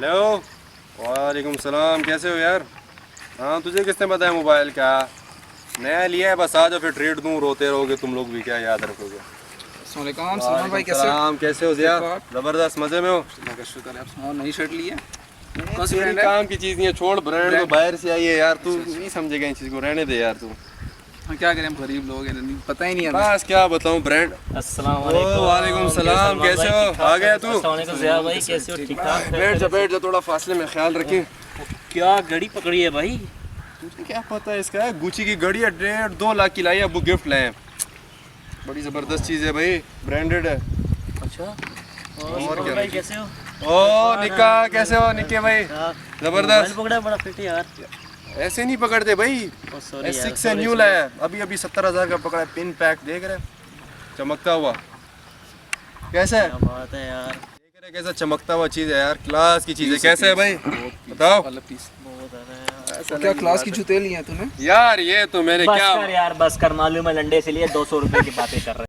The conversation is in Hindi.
हेलो। वालेकुम सलाम, कैसे हो यार? हाँ, तुझे किसने बताया मोबाइल का नया लिया है? बस आ जाओ, फिर ट्रीट दूँ। रोते रहोगे तुम लोग भी, क्या याद रखोगे? सलमान भाई कैसे हो? सलाम, कैसे हो यार? जबरदस्त, मजे में हो? शुक्र है। हाँ, नई शर्ट ली है। कौन सी तेरी ब्रांड है? काम की चीज़ नहीं है, छोड़। ब्रांड तो ब्रांड? बाहर से आई है यार, तू अच्छा। नहीं समझेगा इन चीज़ को, रहने दे यार तू। हाँ, क्या करें, हम गरीब लोग हैं, नहीं पता ही नहीं है हमें। बस क्या बताऊँ, ब्रांड। अस्सलाम ओ, वालेकुम सलाम, कैसे हो? आ गया तू? अस्सलाम वालेकुम ज़िया भाई, कैसे हो? ठीक ठाक? बैठ जा, थोड़ा फासले में ख्याल रखें। क्या घड़ी पकड़ी है भाई? तुझे क्या पता है इसका? है गुची की घड़ी है, 1.5-2 लाख की लाई है, वो गिफ्ट लाए हैं। बड़ी ज़बरदस्त चीज़ है भाई, ब्रांडेड है। अच्छा। और क्या? भाई कैसे हो? ओ निक्का, कैसे हो निक्के भाई? मोबाइल जबरदस्त। पकड़ा है, बड़ा फिट है यार। ऐसे नहीं पकड़ते भाई। सॉरी यार, S6 से न्यू लाया है, अभी 70,000 का पकड़ा है। पिन पैक देख रहे, चमकता हुआ। कैसा है? क्या बात है यार, देख रहे कैसा चमकता हुआ चीज़ है यार, क्लास की चीज़ है। कैसा है भाई, बताओ? वाला पीस। बहुत ज़्यादा यार। ऐसा क्या नहीं क्लास बात की है। जूते लिए हैं तूने? यार ये तो मैंने बस क्या कर यार, बस कर। मालूम है लंडे से लिए 200 रुपए की बातें कर रहे हैं।